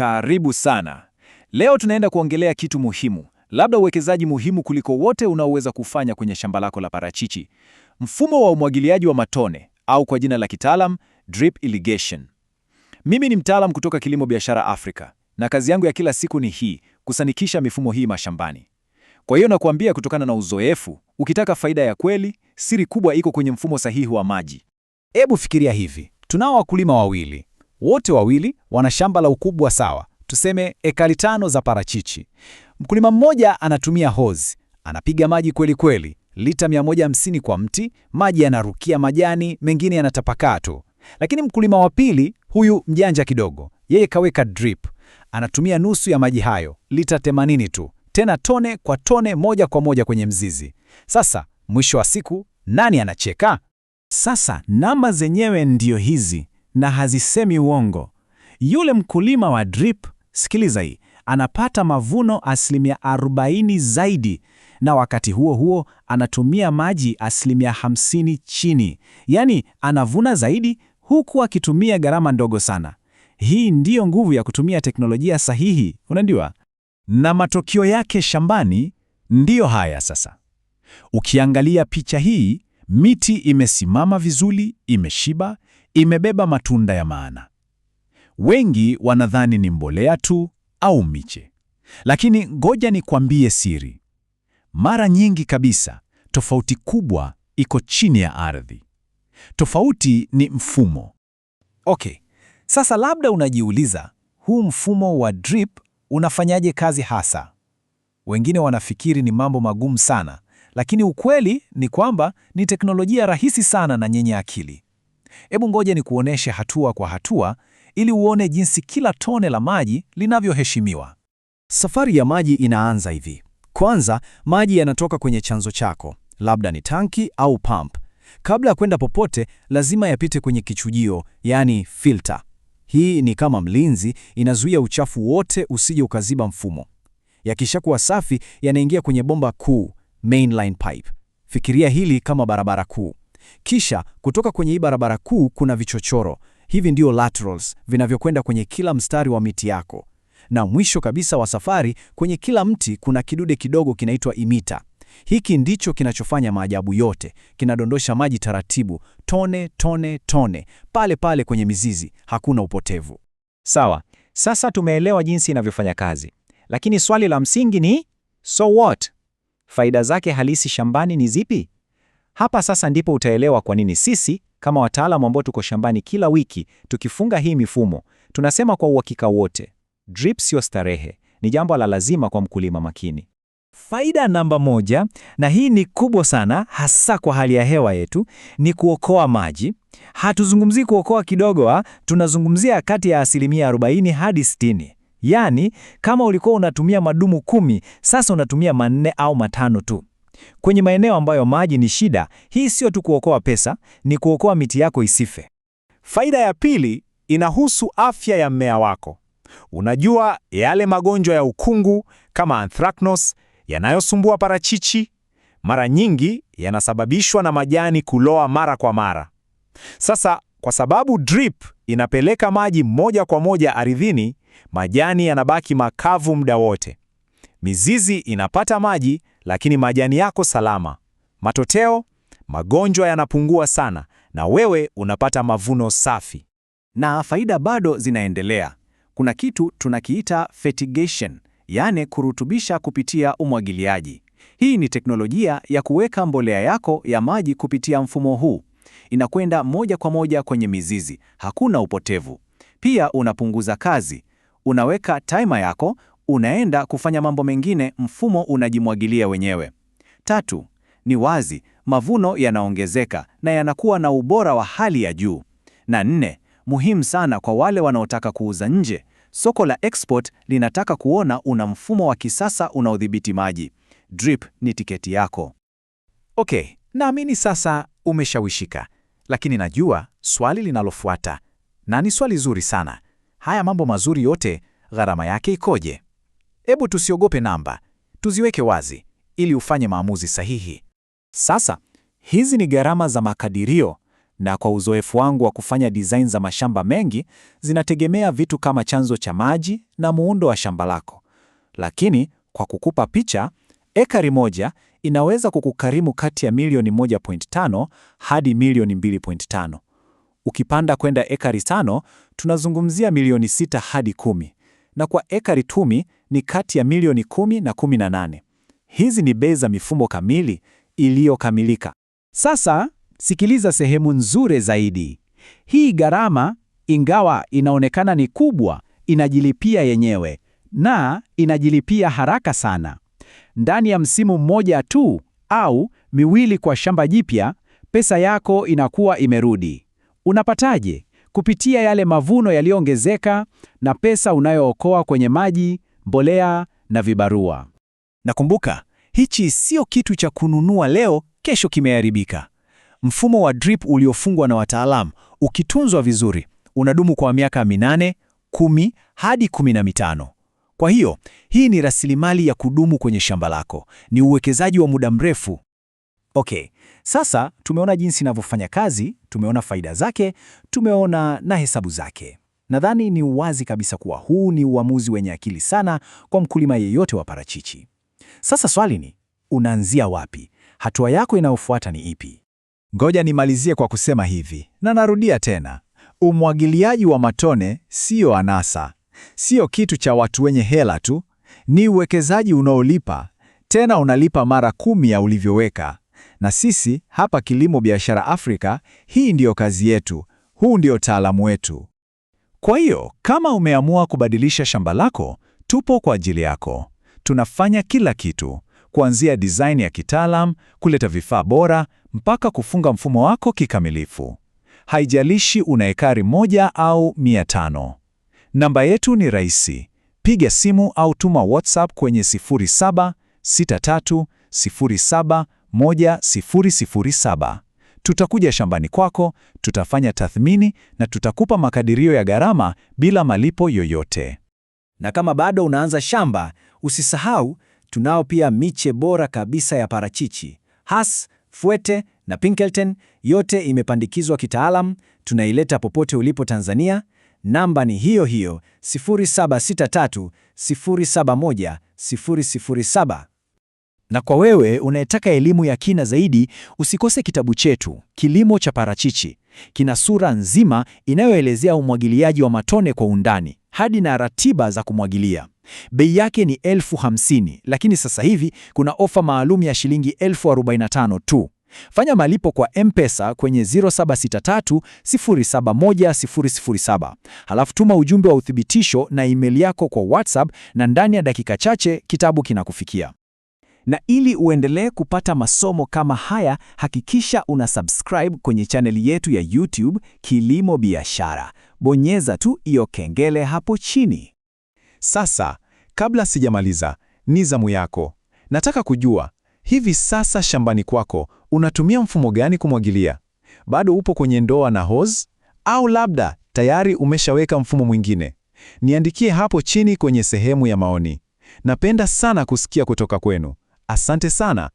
Karibu sana. Leo tunaenda kuongelea kitu muhimu, labda uwekezaji muhimu kuliko wote unaoweza kufanya kwenye shamba lako la parachichi. Mfumo wa umwagiliaji wa matone au kwa jina la kitaalam drip irrigation. Mimi ni mtaalam kutoka Kilimo Biashara Afrika na kazi yangu ya kila siku ni hii, kusanikisha mifumo hii mashambani. Kwa hiyo nakuambia kutokana na uzoefu, ukitaka faida ya kweli, siri kubwa iko kwenye mfumo sahihi wa maji. Hebu fikiria hivi, tunao wakulima wawili. Wote wawili wana shamba la ukubwa sawa, tuseme ekari 5 za parachichi. Mkulima mmoja anatumia hose, anapiga maji kweli kweli, lita 150 kwa mti, maji yanarukia majani, mengine yanatapakaa tu. Lakini mkulima wa pili, huyu mjanja kidogo, yeye kaweka drip, anatumia nusu ya maji hayo, lita 80 tu, tena tone kwa tone, moja kwa moja kwenye mzizi. Sasa mwisho wa siku, nani anacheka? Sasa namba zenyewe ndio hizi na hazisemi uongo. Yule mkulima wa drip, sikiliza hii, anapata mavuno 40% zaidi, na wakati huo huo anatumia maji 50% chini. Yaani anavuna zaidi huku akitumia gharama ndogo sana. Hii ndiyo nguvu ya kutumia teknolojia sahihi, unajua? Na matokeo yake shambani ndiyo haya sasa. Ukiangalia picha hii, miti imesimama vizuri, imeshiba, imebeba matunda ya maana. Wengi wanadhani ni mbolea tu au miche. Lakini ngoja nikwambie siri. Mara nyingi kabisa, tofauti kubwa iko chini ya ardhi. Tofauti ni mfumo. Okay, sasa labda unajiuliza, huu mfumo wa drip unafanyaje kazi hasa? Wengine wanafikiri ni mambo magumu sana, lakini ukweli ni kwamba ni teknolojia rahisi sana na yenye akili. Hebu ngoja nikuoneshe hatua kwa hatua ili uone jinsi kila tone la maji linavyoheshimiwa. Safari ya maji inaanza hivi. Kwanza, maji yanatoka kwenye chanzo chako, labda ni tanki au pump. Kabla ya kwenda popote, lazima yapite kwenye kichujio, yani filter. Hii ni kama mlinzi, inazuia uchafu wote usije ukaziba mfumo. Yakishakuwa safi, yanaingia kwenye bomba kuu, mainline pipe. Fikiria hili kama barabara kuu. Kisha kutoka kwenye hii barabara kuu kuna vichochoro. Hivi ndio laterals vinavyokwenda kwenye kila mstari wa miti yako. Na mwisho kabisa wa safari, kwenye kila mti kuna kidude kidogo kinaitwa imita. Hiki ndicho kinachofanya maajabu yote. Kinadondosha maji taratibu, tone tone tone, pale pale kwenye mizizi, hakuna upotevu. Sawa, sasa tumeelewa jinsi inavyofanya kazi. Lakini swali la msingi ni, so what? Faida zake halisi shambani ni zipi? Hapa sasa ndipo utaelewa kwa nini sisi, kama wataalamu ambao tuko shambani kila wiki, tukifunga hii mifumo, tunasema kwa uhakika wote, drip sio starehe, ni jambo la lazima kwa mkulima makini. Faida namba 1, na hii ni kubwa sana hasa kwa hali ya hewa yetu, ni kuokoa maji. Hatuzungumzii kuokoa kidogo, tunazungumzia kati ya 40% hadi 60%. Yaani, kama ulikuwa unatumia madumu 10, sasa unatumia 4 au 5 tu. Kwenye maeneo ambayo maji ni shida, hii sio tu kuokoa pesa, ni kuokoa miti yako isife. Faida ya pili inahusu afya ya mmea wako. Unajua yale magonjwa ya ukungu kama anthracnose yanayosumbua parachichi, mara nyingi yanasababishwa na majani kuloa mara kwa mara. Sasa kwa sababu drip inapeleka maji moja kwa moja ardhini, majani yanabaki makavu muda wote. Mizizi inapata maji, lakini majani yako salama. Matokeo, magonjwa yanapungua sana na wewe unapata mavuno safi. Na faida bado zinaendelea. Kuna kitu tunakiita fertigation, yani kurutubisha kupitia umwagiliaji. Hii ni teknolojia ya kuweka mbolea yako ya maji kupitia mfumo huu. Inakwenda moja kwa moja kwenye mizizi, hakuna upotevu. Pia unapunguza kazi. Unaweka timer yako, unaenda kufanya mambo mengine, mfumo unajimwagilia wenyewe. 3, ni wazi, mavuno yanaongezeka na yanakuwa na ubora wa hali ya juu. Na 4, muhimu sana kwa wale wanaotaka kuuza nje. Soko la export linataka kuona una mfumo wa kisasa unaodhibiti maji. Drip ni tiketi yako. Okay, naamini sasa umeshawishika. Lakini najua swali linalofuata, na ni swali zuri sana. Haya mambo mazuri yote, gharama yake ikoje? Hebu tusiogope namba, tuziweke wazi ili ufanye maamuzi sahihi. Sasa, hizi ni gharama za makadirio na kwa uzoefu wangu wa kufanya design za mashamba mengi, zinategemea vitu kama chanzo cha maji na muundo wa shamba lako. Lakini kwa kukupa picha, ekari moja inaweza kukukarimu kati ya milioni 1.5 hadi milioni 2.5. Ukipanda kwenda ekari 5, tunazungumzia milioni 6 hadi 10. Na kwa ekari 10 ni kati ya milioni 10 na 18. Hizi ni bei za mifumo kamili iliyokamilika. Sasa sikiliza sehemu nzuri zaidi. Hii gharama, ingawa inaonekana ni kubwa, inajilipia yenyewe na inajilipia haraka sana. Ndani ya msimu mmoja tu au miwili kwa shamba jipya, pesa yako inakuwa imerudi. Unapataje? Kupitia yale mavuno yaliyoongezeka na pesa unayookoa kwenye maji, mbolea na vibarua. Nakumbuka, hichi sio kitu cha kununua leo, kesho kimeharibika. Mfumo wa drip uliofungwa na wataalamu, ukitunzwa vizuri, unadumu kwa miaka 8, 10 hadi 15. Kwa hiyo, hii ni rasilimali ya kudumu kwenye shamba lako. Ni uwekezaji wa muda mrefu. Okay, sasa tumeona jinsi inavyofanya kazi, tumeona faida zake, tumeona na hesabu zake. Nadhani ni wazi kabisa kuwa huu ni uamuzi wenye akili sana kwa mkulima yeyote wa parachichi. Sasa swali ni, unaanzia wapi? Hatua yako inayofuata ni ipi? Ngoja nimalizie kwa kusema hivi, na narudia tena. Umwagiliaji wa matone sio anasa, sio kitu cha watu wenye hela tu. Ni uwekezaji unaolipa, tena unalipa mara 10 ya ulivyoweka. Na sisi hapa Kilimo Biashara Afrika, hii ndiyo kazi yetu, huu ndio taalamu wetu. Kwa hiyo, kama umeamua kubadilisha shamba lako, tupo kwa ajili yako. Tunafanya kila kitu, kuanzia design ya kitaalam, kuleta vifaa bora, mpaka kufunga mfumo wako kikamilifu. Haijalishi una ekari 1 au 500. Namba yetu ni rahisi. Piga simu au tuma WhatsApp kwenye 0763071007. Tutakuja shambani kwako, tutafanya tathmini na tutakupa makadirio ya gharama bila malipo yoyote. Na kama bado unaanza shamba, usisahau tunao pia miche bora kabisa ya parachichi. Hass, Fuete na Pinkelton, yote imepandikizwa kitaalam, tunaileta popote ulipo Tanzania. Namba ni hiyo hiyo 0763071007. Na kwa wewe unayetaka elimu ya kina zaidi, usikose kitabu chetu, Kilimo cha Parachichi. Kina sura nzima inayoelezea umwagiliaji wa matone kwa undani, hadi na ratiba za kumwagilia. Bei yake ni 50,000, lakini sasa hivi kuna ofa maalum ya shilingi 45,000 tu. Fanya malipo kwa M-Pesa kwenye 0763071007. Halafu tuma ujumbe wa uthibitisho na email yako kwa WhatsApp, na ndani ya dakika chache kitabu kinakufikia. Na ili uendelee kupata masomo kama haya, hakikisha una subscribe kwenye chaneli yetu ya YouTube Kilimo Biashara. Bonyeza tu hiyo kengele hapo chini. Sasa, kabla sijamaliza, ni zamu yako. Nataka kujua, hivi sasa shambani kwako unatumia mfumo gani kumwagilia? Bado upo kwenye ndoo na hose? Au labda tayari umeshaweka mfumo mwingine? Niandikie hapo chini kwenye sehemu ya maoni. Napenda sana kusikia kutoka kwenu. Asante sana.